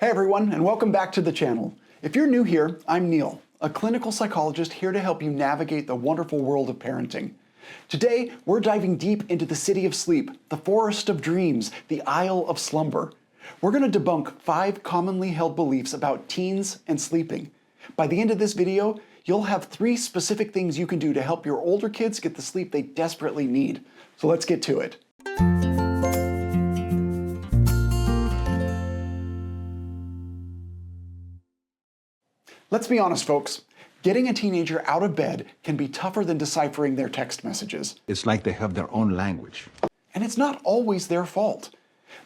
Hey everyone, and welcome back to the channel. If you're new here, I'm Neil, a clinical psychologist here to help you navigate the wonderful world of parenting. Today, we're diving deep into the city of sleep, the forest of dreams, the isle of slumber. We're going to debunk 5 commonly held beliefs about teens and sleeping. By the end of this video, you'll have 3 specific things you can do to help your older kids get the sleep they desperately need. So let's get to it. Let's be honest, folks. Getting a teenager out of bed can be tougher than deciphering their text messages. It's like they have their own language. And it's not always their fault.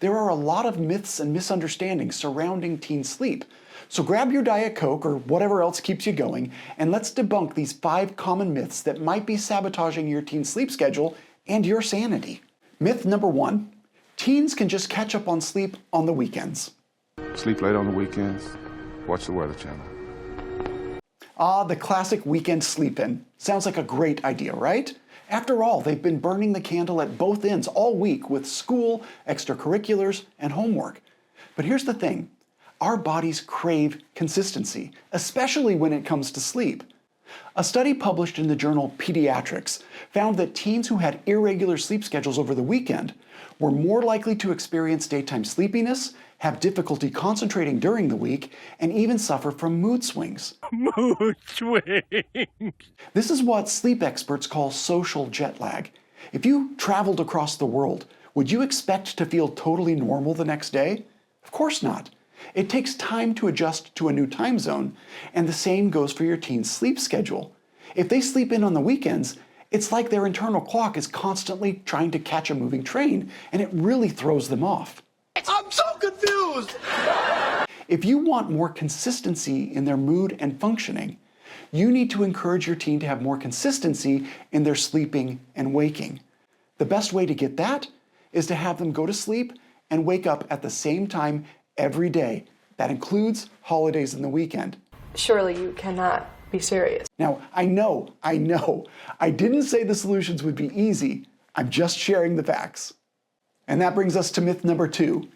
There are a lot of myths and misunderstandings surrounding teen sleep. So grab your Diet Coke or whatever else keeps you going, and let's debunk these 5 common myths that might be sabotaging your teen sleep schedule and your sanity. Myth number 1, teens can just catch up on sleep on the weekends. Sleep late on the weekends, watch the Weather Channel. Ah, the classic weekend sleep-in. Sounds like a great idea, right? After all, they've been burning the candle at both ends all week with school, extracurriculars, and homework. But here's the thing. Our bodies crave consistency, especially when it comes to sleep. A study published in the journal Pediatrics found that teens who had irregular sleep schedules over the weekend were more likely to experience daytime sleepiness, have difficulty concentrating during the week, and even suffer from mood swings. Mood swings! This is what sleep experts call social jet lag. If you traveled across the world, would you expect to feel totally normal the next day? Of course not. It takes time to adjust to a new time zone, and the same goes for your teen's sleep schedule. If they sleep in on the weekends, it's like their internal clock is constantly trying to catch a moving train, and it really throws them off. I'm so confused! If you want more consistency in their mood and functioning, you need to encourage your teen to have more consistency in their sleeping and waking. The best way to get that is to have them go to sleep and wake up at the same time every day. That includes holidays and the weekend. Surely you cannot be serious. Now, I know, I didn't say the solutions would be easy. I'm just sharing the facts. And that brings us to myth number 2.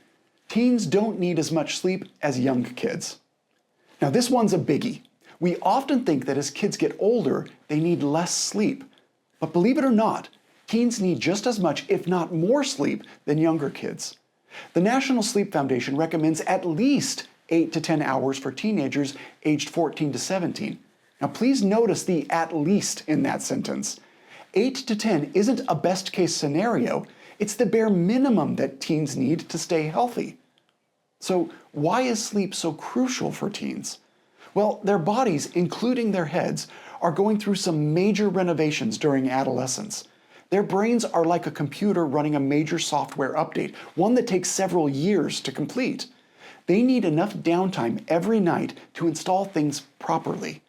Teens don't need as much sleep as young kids. Now, this one's a biggie. We often think that as kids get older, they need less sleep. But believe it or not, teens need just as much, if not more sleep than younger kids. The National Sleep Foundation recommends at least 8 to 10 hours for teenagers aged 14 to 17. Now, please notice the "at least" in that sentence. 8 to 10 isn't a best-case scenario. It's the bare minimum that teens need to stay healthy. So why is sleep so crucial for teens? Well, their bodies, including their heads, are going through some major renovations during adolescence. Their brains are like a computer running a major software update, one that takes several years to complete. They need enough downtime every night to install things properly.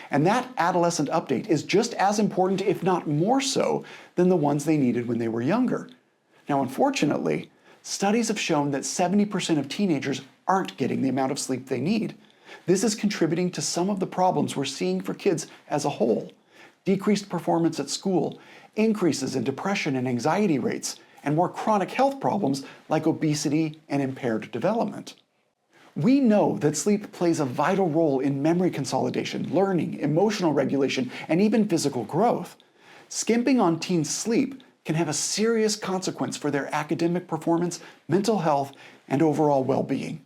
And that adolescent update is just as important, if not more so, than the ones they needed when they were younger. Now, unfortunately, studies have shown that 70% of teenagers aren't getting the amount of sleep they need. This is contributing to some of the problems we're seeing for kids as a whole. Decreased performance at school, increases in depression and anxiety rates, and more chronic health problems like obesity and impaired development. We know that sleep plays a vital role in memory consolidation, learning, emotional regulation, and even physical growth. Skimping on teens' sleep can have a serious consequence for their academic performance, mental health, and overall well-being.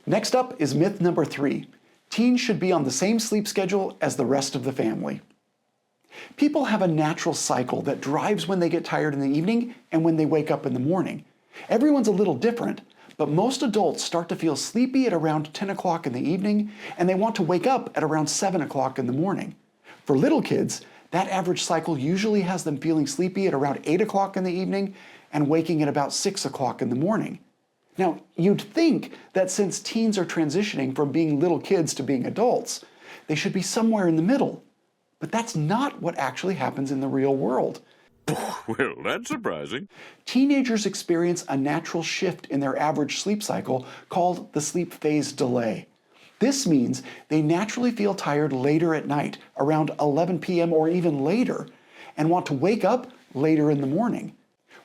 Next up is myth number 3. Teens should be on the same sleep schedule as the rest of the family. People have a natural cycle that drives when they get tired in the evening and when they wake up in the morning. Everyone's a little different, but most adults start to feel sleepy at around 10 o'clock in the evening, and they want to wake up at around 7 o'clock in the morning. For little kids, that average cycle usually has them feeling sleepy at around 8 o'clock in the evening and waking at about 6 o'clock in the morning. Now, you'd think that since teens are transitioning from being little kids to being adults, they should be somewhere in the middle. But that's not what actually happens in the real world. Well, that's surprising. Teenagers experience a natural shift in their average sleep cycle called the sleep phase delay. This means they naturally feel tired later at night, around 11 p.m. or even later, and want to wake up later in the morning.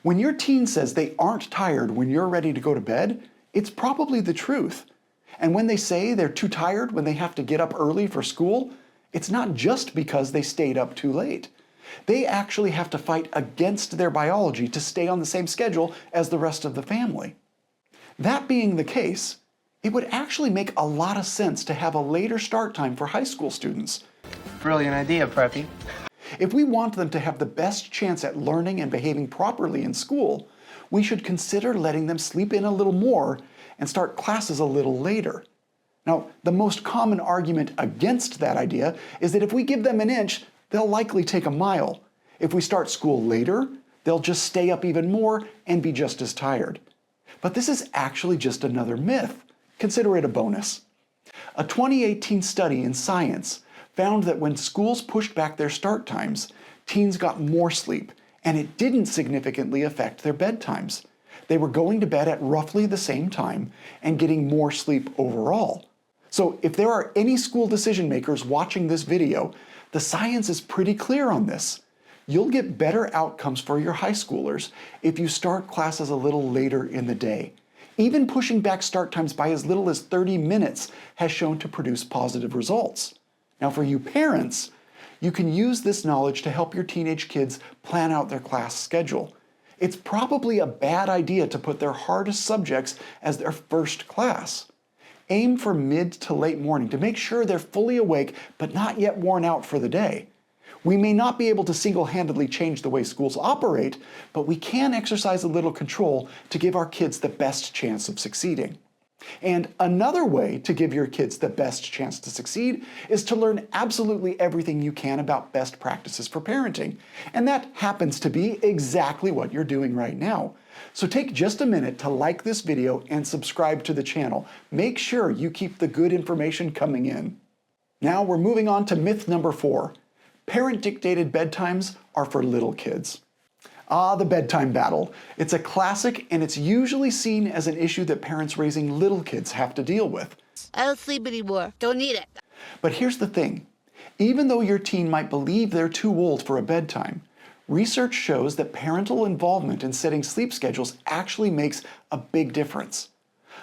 When your teen says they aren't tired when you're ready to go to bed, it's probably the truth. And when they say they're too tired when they have to get up early for school, it's not just because they stayed up too late. They actually have to fight against their biology to stay on the same schedule as the rest of the family. That being the case, it would actually make a lot of sense to have a later start time for high school students. Brilliant idea, Preppy. If we want them to have the best chance at learning and behaving properly in school, we should consider letting them sleep in a little more and start classes a little later. Now, the most common argument against that idea is that if we give them an inch, they'll likely take a mile. If we start school later, they'll just stay up even more and be just as tired. But this is actually just another myth. Consider it a bonus. A 2018 study in Science found that when schools pushed back their start times, teens got more sleep, and it didn't significantly affect their bedtimes. They were going to bed at roughly the same time and getting more sleep overall. So if there are any school decision makers watching this video, the science is pretty clear on this. You'll get better outcomes for your high schoolers if you start classes a little later in the day. Even pushing back start times by as little as 30 minutes has shown to produce positive results. Now for you parents, you can use this knowledge to help your teenage kids plan out their class schedule. It's probably a bad idea to put their hardest subjects as their first class. Aim for mid to late morning to make sure they're fully awake but not yet worn out for the day. We may not be able to single-handedly change the way schools operate, but we can exercise a little control to give our kids the best chance of succeeding. And another way to give your kids the best chance to succeed is to learn absolutely everything you can about best practices for parenting. And that happens to be exactly what you're doing right now. So take just a minute to like this video and subscribe to the channel. Make sure you keep the good information coming in. Now we're moving on to myth number 4. Parent-dictated bedtimes are for little kids. Ah, the bedtime battle. It's a classic, and it's usually seen as an issue that parents raising little kids have to deal with. I don't sleep anymore. Don't need it. But here's the thing. Even though your teen might believe they're too old for a bedtime, research shows that parental involvement in setting sleep schedules actually makes a big difference.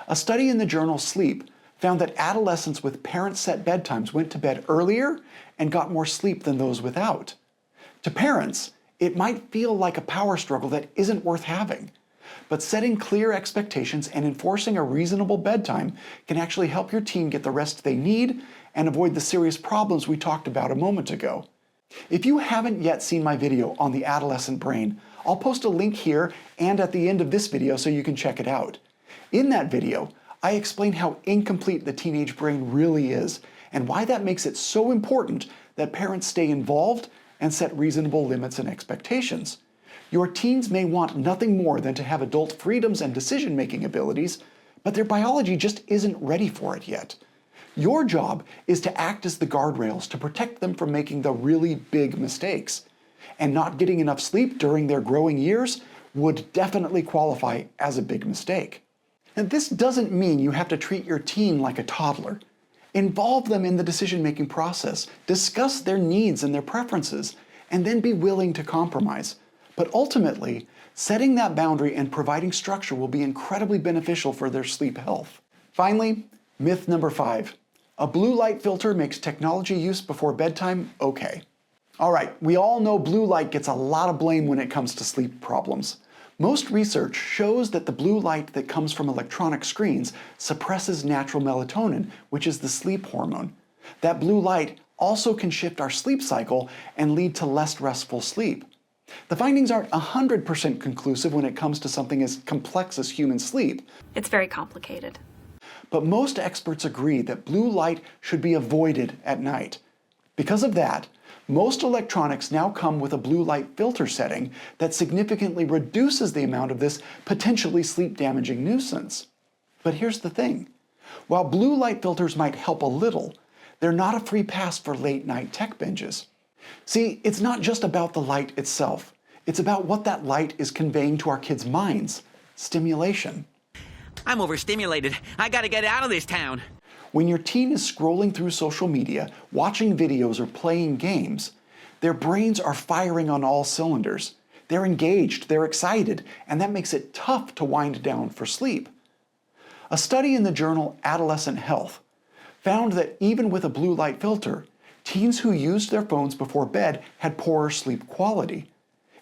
A study in the journal Sleep found that adolescents with parent-set bedtimes went to bed earlier and got more sleep than those without. To parents, it might feel like a power struggle that isn't worth having. But setting clear expectations and enforcing a reasonable bedtime can actually help your teen get the rest they need and avoid the serious problems we talked about a moment ago. If you haven't yet seen my video on the adolescent brain, I'll post a link here and at the end of this video so you can check it out. In that video, I explain how incomplete the teenage brain really is and why that makes it so important that parents stay involved and set reasonable limits and expectations. Your teens may want nothing more than to have adult freedoms and decision-making abilities, but their biology just isn't ready for it yet. Your job is to act as the guardrails to protect them from making the really big mistakes. And not getting enough sleep during their growing years would definitely qualify as a big mistake. And this doesn't mean you have to treat your teen like a toddler. Involve them in the decision-making process, discuss their needs and their preferences, and then be willing to compromise. But ultimately, setting that boundary and providing structure will be incredibly beneficial for their sleep health. Finally, myth number 5. A blue light filter makes technology use before bedtime okay. All right, we all know blue light gets a lot of blame when it comes to sleep problems. Most research shows that the blue light that comes from electronic screens suppresses natural melatonin, which is the sleep hormone. That blue light also can shift our sleep cycle and lead to less restful sleep. The findings aren't 100% conclusive when it comes to something as complex as human sleep. It's very complicated. But most experts agree that blue light should be avoided at night. Because of that, most electronics now come with a blue light filter setting that significantly reduces the amount of this potentially sleep-damaging nuisance. But here's the thing. While blue light filters might help a little, they're not a free pass for late-night tech binges. See, it's not just about the light itself. It's about what that light is conveying to our kids' minds. Stimulation. I'm overstimulated. I gotta get out of this town. When your teen is scrolling through social media, watching videos, or playing games, their brains are firing on all cylinders. They're engaged, they're excited, and that makes it tough to wind down for sleep. A study in the journal Adolescenthealth found that even with a blue light filter, teens who used their phones before bed had poorer sleep quality.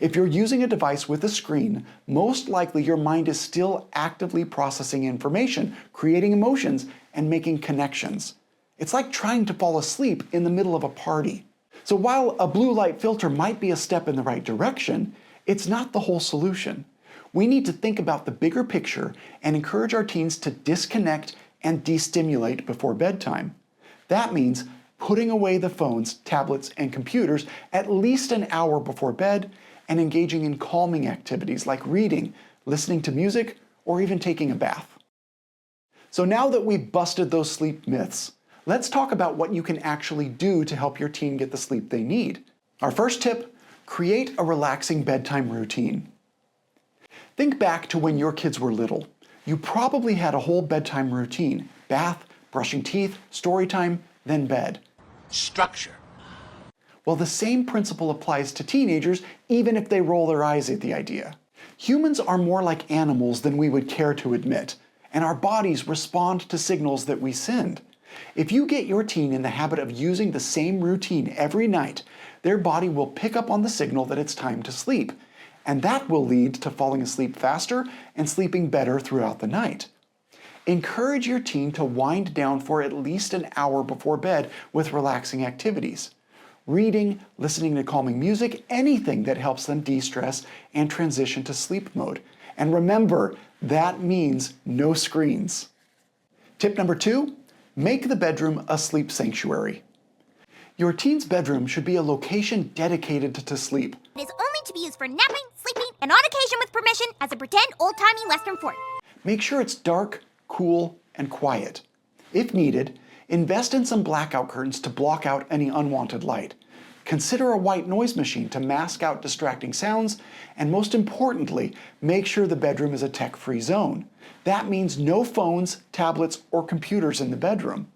If you're using a device with a screen, most likely your mind is still actively processing information, creating emotions, and making connections. It's like trying to fall asleep in the middle of a party. So while a blue light filter might be a step in the right direction, it's not the whole solution. We need to think about the bigger picture and encourage our teens to disconnect and destimulate before bedtime. That means putting away the phones, tablets, and computers at least an hour before bed and engaging in calming activities like reading, listening to music, or even taking a bath. So now that we've busted those sleep myths, let's talk about what you can actually do to help your teen get the sleep they need. Our first tip, create a relaxing bedtime routine. Think back to when your kids were little. You probably had a whole bedtime routine: bath, brushing teeth, story time, then bed. Structure. Well, the same principle applies to teenagers, even if they roll their eyes at the idea. Humans are more like animals than we would care to admit, and our bodies respond to signals that we send. If you get your teen in the habit of using the same routine every night, their body will pick up on the signal that it's time to sleep, and that will lead to falling asleep faster and sleeping better throughout the night. Encourage your teen to wind down for at least an hour before bed with relaxing activities. Reading, listening to calming music, anything that helps them de-stress and transition to sleep mode. And remember, that means no screens. Tip number 2, make the bedroom a sleep sanctuary. Your teen's bedroom should be a location dedicated to sleep. It is only to be used for napping, sleeping, and on occasion with permission as a pretend old-timey Western fort. Make sure it's dark, cool, and quiet. If needed, invest in some blackout curtains to block out any unwanted light. Consider a white noise machine to mask out distracting sounds, and most importantly, make sure the bedroom is a tech-free zone. That means no phones, tablets, or computers in the bedroom.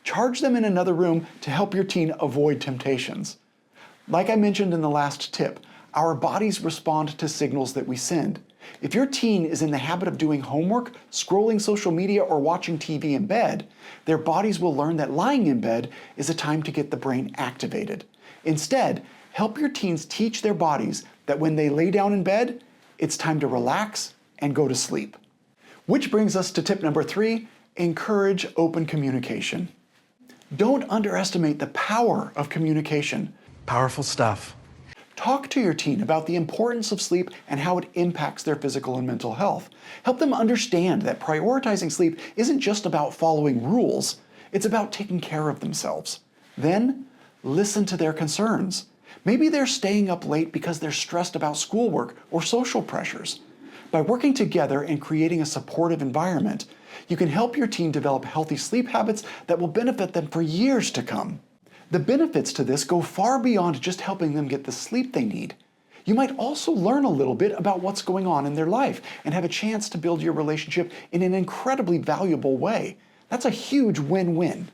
Charge them in another room to help your teen avoid temptations. Like I mentioned in the last tip, our bodies respond to signals that we send. If your teen is in the habit of doing homework, scrolling social media, or watching TV in bed, their bodies will learn that lying in bed is a time to get the brain activated. Instead, help your teens teach their bodies that when they lay down in bed, it's time to relax and go to sleep. Which brings us to tip number 3, encourage open communication. Don't underestimate the power of communication. Powerful stuff. Talk to your teen about the importance of sleep and how it impacts their physical and mental health. Help them understand that prioritizing sleep isn't just about following rules, it's about taking care of themselves. Then, listen to their concerns. Maybe they're staying up late because they're stressed about schoolwork or social pressures. By working together and creating a supportive environment, you can help your teen develop healthy sleep habits that will benefit them for years to come. The benefits to this go far beyond just helping them get the sleep they need. You might also learn a little bit about what's going on in their life and have a chance to build your relationship in an incredibly valuable way. That's a huge win-win.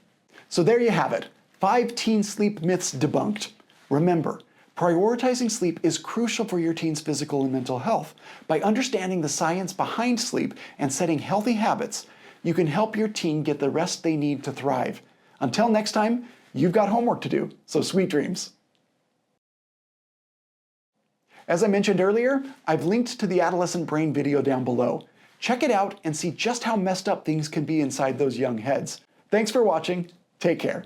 So there you have it, 5 teen sleep myths debunked. Remember, prioritizing sleep is crucial for your teen's physical and mental health. By understanding the science behind sleep and setting healthy habits, you can help your teen get the rest they need to thrive. Until next time, you've got homework to do, so sweet dreams. As I mentioned earlier, I've linked to the Adolescent Brain video down below. Check it out and see just how messed up things can be inside those young heads. Thanks for watching. Take care.